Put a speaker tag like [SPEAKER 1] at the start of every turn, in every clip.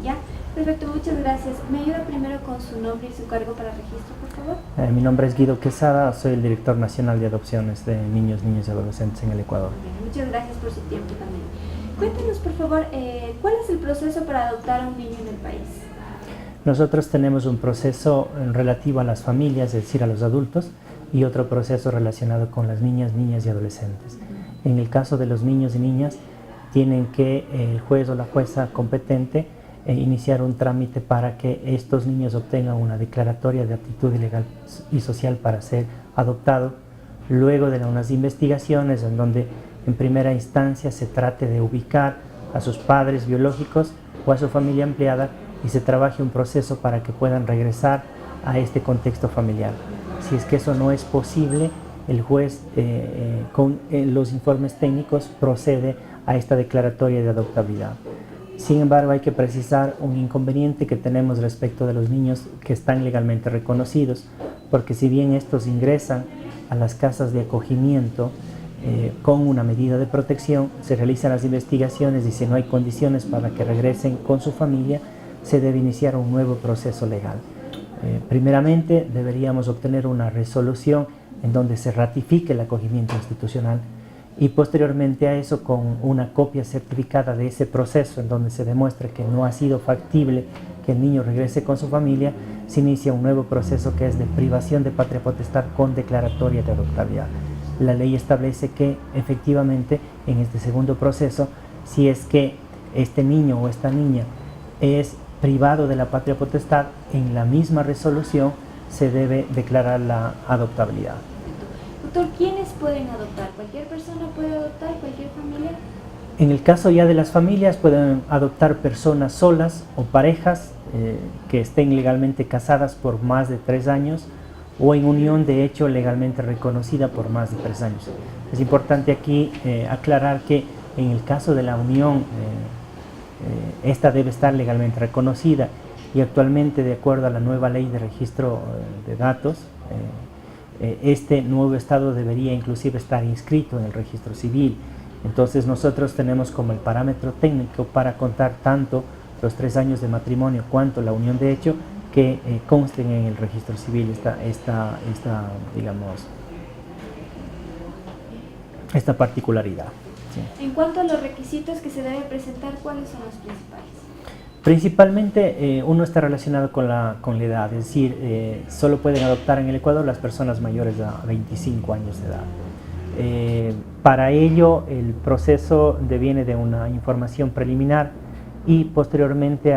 [SPEAKER 1] Ya, perfecto, muchas gracias. ¿Me ayuda primero con su nombre y su cargo para registro, por favor?
[SPEAKER 2] Mi nombre es Guido Quesada, soy el director nacional de adopciones de niños, niñas y adolescentes en el Ecuador.
[SPEAKER 1] Bien, muchas gracias por su tiempo también. Cuéntenos, por favor, ¿cuál es el proceso para adoptar a un niño en el país?
[SPEAKER 2] Nosotros tenemos un proceso relativo a las familias, es decir, a los adultos, y otro proceso relacionado con las niñas, niñas y adolescentes. En el caso de los niños y niñas, tienen que el juez o la jueza competente iniciar un trámite para que estos niños obtengan una declaratoria de aptitud legal y social para ser adoptado, luego de unas investigaciones en donde en primera instancia se trate de ubicar a sus padres biológicos o a su familia ampliada y se trabaje un proceso para que puedan regresar a este contexto familiar. Si es que eso no es posible, el juez con los informes técnicos procede a esta declaratoria de adoptabilidad. Sin embargo, hay que precisar un inconveniente que tenemos respecto de los niños que están legalmente reconocidos, porque si bien estos ingresan a las casas de acogimiento con una medida de protección, se realizan las investigaciones y si no hay condiciones para que regresen con su familia, se debe iniciar un nuevo proceso legal. Primeramente, deberíamos obtener una resolución en donde se ratifique el acogimiento institucional y posteriormente a eso, con una copia certificada de ese proceso en donde se demuestre que no ha sido factible que el niño regrese con su familia, se inicia un nuevo proceso que es de privación de patria potestad con declaratoria de adoptabilidad. La ley establece que efectivamente en este segundo proceso, si es que este niño o esta niña es privado de la patria potestad, en la misma resolución se debe declarar la adoptabilidad.
[SPEAKER 1] Doctor, ¿quiénes pueden adoptar? ¿Cualquier persona puede adoptar? ¿Cualquier familia?
[SPEAKER 2] En el caso ya de las familias, pueden adoptar personas solas o parejas que estén legalmente casadas por más de 3 años o en unión de hecho legalmente reconocida por más de 3 años. Es importante aquí aclarar que en el caso de la unión, esta debe estar legalmente reconocida y actualmente, de acuerdo a la nueva ley de registro de datos, este nuevo estado debería inclusive estar inscrito en el registro civil. Entonces nosotros tenemos como el parámetro técnico para contar tanto los 3 años de matrimonio cuanto la unión de hecho que consten en el registro civil esta particularidad.
[SPEAKER 1] ¿Sí? En cuanto a los requisitos que se debe presentar, ¿cuáles son los principales?
[SPEAKER 2] Principalmente uno está relacionado con la edad, es decir, solo pueden adoptar en el Ecuador las personas mayores de 25 años de edad. Para ello el proceso deviene de una información preliminar y posteriormente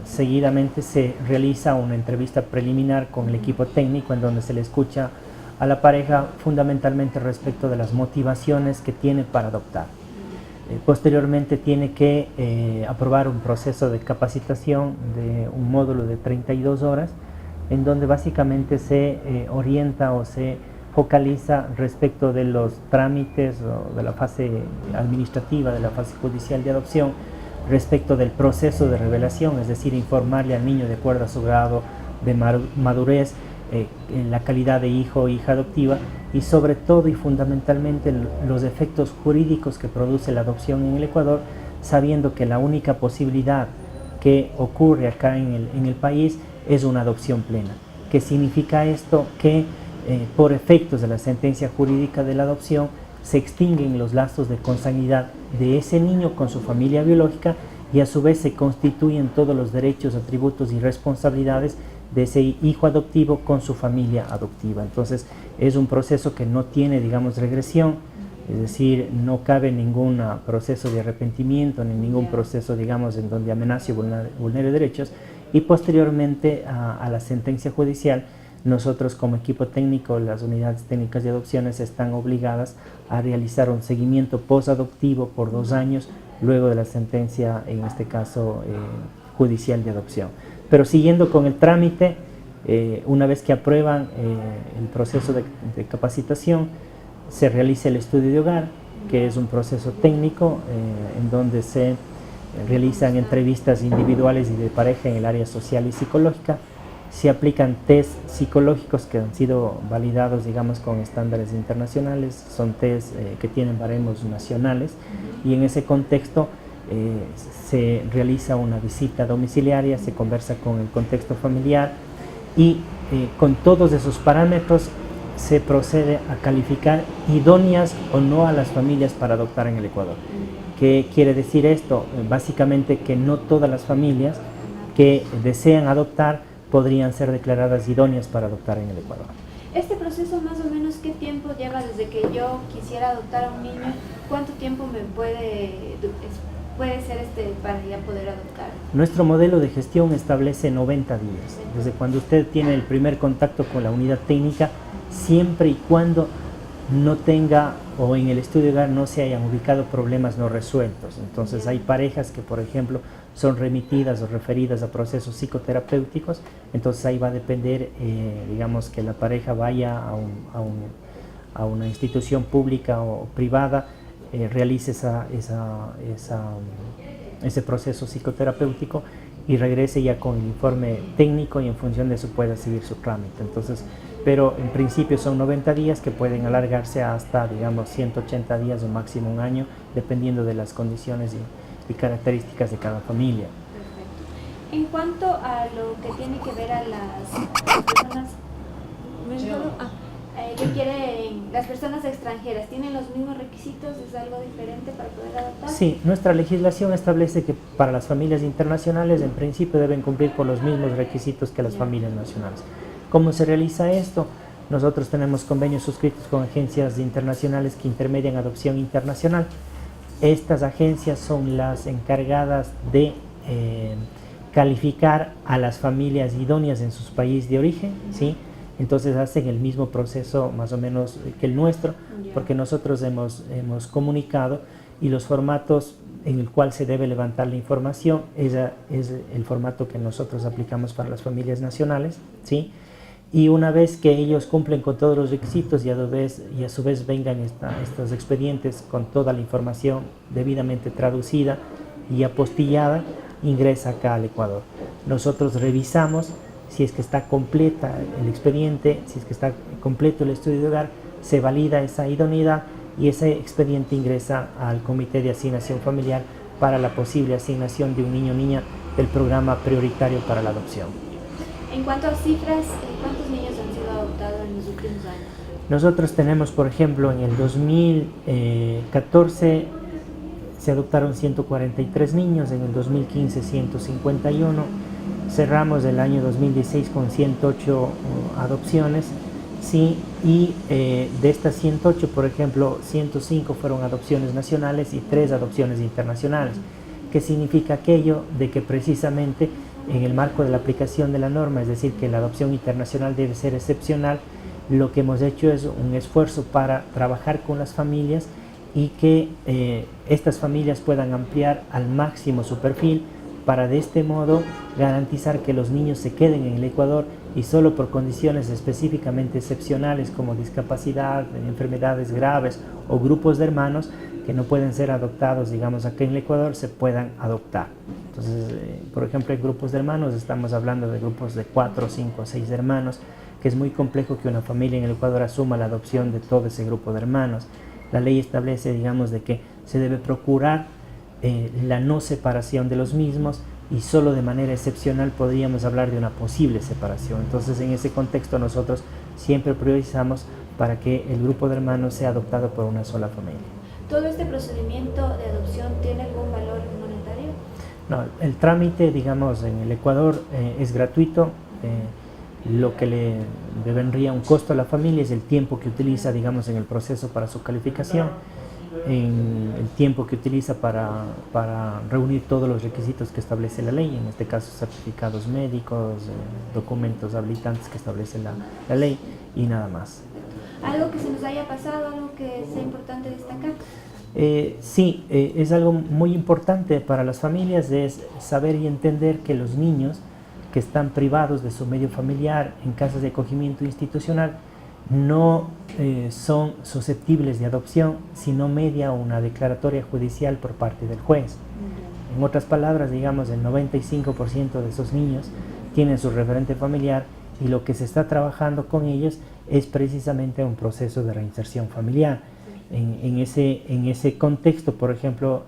[SPEAKER 2] seguidamente se realiza una entrevista preliminar con el equipo técnico en donde se le escucha a la pareja fundamentalmente respecto de las motivaciones que tiene para adoptar. Posteriormente tiene que aprobar un proceso de capacitación de un módulo de 32 horas en donde básicamente se orienta o se focaliza respecto de los trámites o de la fase administrativa, de la fase judicial de adopción, respecto del proceso de revelación, es decir, informarle al niño de acuerdo a su grado de madurez, en la calidad de hijo o hija adoptiva y sobre todo y fundamentalmente los efectos jurídicos que produce la adopción en el Ecuador, sabiendo que la única posibilidad que ocurre acá en el país es una adopción plena. ¿Qué significa esto? Que por efectos de la sentencia jurídica de la adopción se extinguen los lazos de consanguinidad de ese niño con su familia biológica y a su vez se constituyen todos los derechos, atributos y responsabilidades de ese hijo adoptivo con su familia adoptiva. Entonces es un proceso que no tiene, digamos, regresión, es decir, no cabe ningún proceso de arrepentimiento ni ningún proceso, digamos, en donde amenace o vulnere derechos y posteriormente a la sentencia judicial nosotros como equipo técnico, las unidades técnicas de adopciones están obligadas a realizar un seguimiento posadoptivo por 2 años luego de la sentencia, en este caso judicial de adopción. Pero siguiendo con el trámite, una vez que aprueban el proceso de capacitación, se realiza el estudio de hogar, que es un proceso técnico en donde se realizan entrevistas individuales y de pareja en el área social y psicológica. Se aplican test psicológicos que han sido validados, digamos, con estándares internacionales, son test que tienen baremos nacionales y en ese contexto se realiza una visita domiciliaria, se conversa con el contexto familiar y con todos esos parámetros se procede a calificar idóneas o no a las familias para adoptar en el Ecuador. ¿Qué quiere decir esto? Básicamente que no todas las familias que desean adoptar podrían ser declaradas idóneas para adoptar en el Ecuador.
[SPEAKER 1] Este proceso más o menos, ¿qué tiempo lleva desde que yo quisiera adoptar a un niño? ¿Cuánto tiempo me puede ser para ya poder adoptar?
[SPEAKER 2] Nuestro modelo de gestión establece 90 días, desde cuando usted tiene el primer contacto con la unidad técnica, siempre y cuando no tenga o en el estudio de hogar no se hayan ubicado problemas no resueltos. Entonces hay parejas que, por ejemplo, son remitidas o referidas a procesos psicoterapéuticos, entonces ahí va a depender, digamos, que la pareja vaya a una institución pública o privada, realice ese proceso psicoterapéutico y regrese ya con el informe técnico y en función de eso pueda seguir su trámite. Entonces, pero en principio son 90 días que pueden alargarse hasta, digamos, 180 días o máximo un año, dependiendo de las condiciones y características de cada familia.
[SPEAKER 1] Perfecto. En cuanto a lo que tiene que ver a las personas las personas extranjeras, ¿tienen los mismos requisitos? ¿Es algo diferente para poder adoptar?
[SPEAKER 2] Sí, nuestra legislación establece que para las familias internacionales en principio deben cumplir con los mismos requisitos que las familias nacionales. ¿Cómo se realiza esto? Nosotros tenemos convenios suscritos con agencias internacionales que intermedian adopción internacional. Estas agencias son las encargadas de calificar a las familias idóneas en sus países de origen, ¿sí? Entonces hacen el mismo proceso más o menos que el nuestro, porque nosotros hemos comunicado y los formatos en el cual se debe levantar la información es el formato que nosotros aplicamos para las familias nacionales, ¿sí? Y una vez que ellos cumplen con todos los requisitos y a su vez vengan estos expedientes con toda la información debidamente traducida y apostillada, ingresa acá al Ecuador. Nosotros revisamos si es que está completa el expediente, si es que está completo el estudio de hogar, se valida esa idoneidad y ese expediente ingresa al Comité de Asignación Familiar para la posible asignación de un niño o niña del programa prioritario para la adopción.
[SPEAKER 1] En cuanto a cifras, ¿cuántos niños han sido adoptados en los últimos años?
[SPEAKER 2] Nosotros tenemos, por ejemplo, en el 2014 se adoptaron 143 niños, en el 2015 151, cerramos el año 2016 con 108 adopciones, sí, y de estas 108, por ejemplo, 105 fueron adopciones nacionales y 3 adopciones internacionales. ¿Qué significa aquello? De que precisamente en el marco de la aplicación de la norma, es decir, que la adopción internacional debe ser excepcional, lo que hemos hecho es un esfuerzo para trabajar con las familias y que estas familias puedan ampliar al máximo su perfil para de este modo garantizar que los niños se queden en el Ecuador y solo por condiciones específicamente excepcionales como discapacidad, enfermedades graves o grupos de hermanos que no pueden ser adoptados, digamos, aquí en el Ecuador, se puedan adoptar. Entonces, por ejemplo, en grupos de hermanos, estamos hablando de grupos de 4, 5, 6 hermanos, que es muy complejo que una familia en el Ecuador asuma la adopción de todo ese grupo de hermanos. La ley establece, digamos, de que se debe procurar la no separación de los mismos y solo de manera excepcional podríamos hablar de una posible separación. Entonces, en ese contexto nosotros siempre priorizamos para que el grupo de hermanos sea adoptado por una sola familia.
[SPEAKER 1] ¿Todo este procedimiento de adopción tiene algún valor monetario?
[SPEAKER 2] No, el trámite, digamos, en el Ecuador es gratuito. Lo que le vendría un costo a la familia es el tiempo que utiliza, digamos, en el proceso para su calificación, en el tiempo que utiliza para reunir todos los requisitos que establece la ley, en este caso certificados médicos, documentos habilitantes que establece la ley y nada más.
[SPEAKER 1] ¿Algo que se nos haya pasado, algo que sea importante destacar?
[SPEAKER 2] Sí, es algo muy importante para las familias, es saber y entender que los niños que están privados de su medio familiar en casas de acogimiento institucional no son susceptibles de adopción si no media una declaratoria judicial por parte del juez. En otras palabras, digamos, el 95% de esos niños tienen su referente familiar y lo que se está trabajando con ellos es precisamente un proceso de reinserción familiar. En ese contexto, por ejemplo,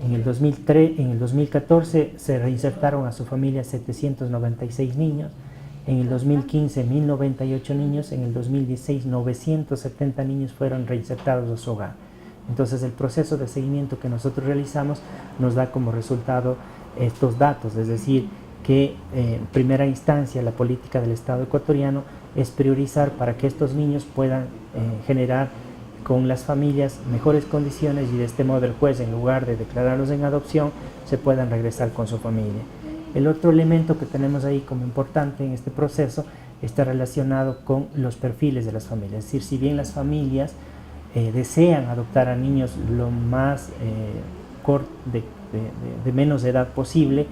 [SPEAKER 2] En el 2003, en el 2014 se reinsertaron a su familia 796 niños, en el 2015 1098 niños, en el 2016 970 niños fueron reinsertados a su hogar. Entonces el proceso de seguimiento que nosotros realizamos nos da como resultado estos datos, es decir, que en primera instancia la política del Estado ecuatoriano es priorizar para que estos niños puedan generar con las familias mejores condiciones y de este modo el juez, en lugar de declararlos en adopción, se puedan regresar con su familia. El otro elemento que tenemos ahí como importante en este proceso está relacionado con los perfiles de las familias. Es decir, si bien las familias desean adoptar a niños lo más de menos edad posible,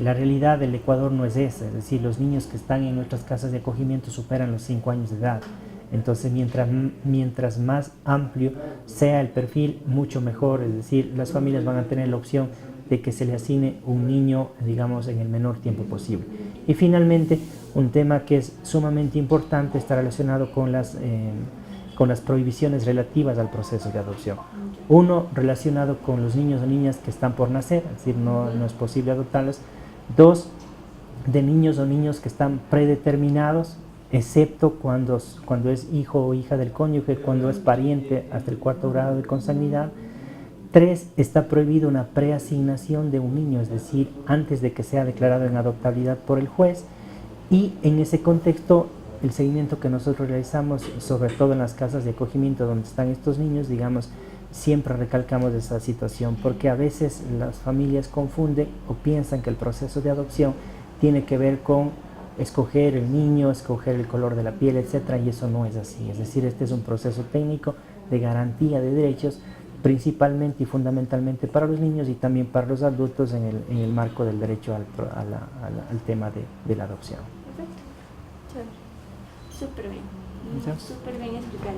[SPEAKER 2] la realidad del Ecuador no es esa. Es decir, los niños que están en nuestras casas de acogimiento superan los 5 años de edad. Entonces, mientras más amplio sea el perfil, mucho mejor. Es decir, las familias van a tener la opción de que se le asigne un niño, digamos, en el menor tiempo posible. Y finalmente, un tema que es sumamente importante está relacionado con las prohibiciones relativas al proceso de adopción. Uno, relacionado con los niños o niñas que están por nacer, es decir, no es posible adoptarlos. Dos, de niños o niños que están predeterminados, excepto cuando es hijo o hija del cónyuge, cuando es pariente hasta el 4º grado de consanguinidad. 3. Está prohibido una preasignación de un niño, es decir, antes de que sea declarado en adoptabilidad por el juez. Y en ese contexto, el seguimiento que nosotros realizamos, sobre todo en las casas de acogimiento donde están estos niños, digamos, siempre recalcamos esa situación, porque a veces las familias confunden o piensan que el proceso de adopción tiene que ver con escoger el niño, escoger el color de la piel, etcétera, y eso no es así. Es decir, este es un proceso técnico de garantía de derechos, principalmente y fundamentalmente para los niños y también para los adultos en el marco del derecho al tema de la adopción.
[SPEAKER 1] Perfecto. Chévere. Súper bien.
[SPEAKER 2] ¿Sí?
[SPEAKER 1] Súper bien explicado.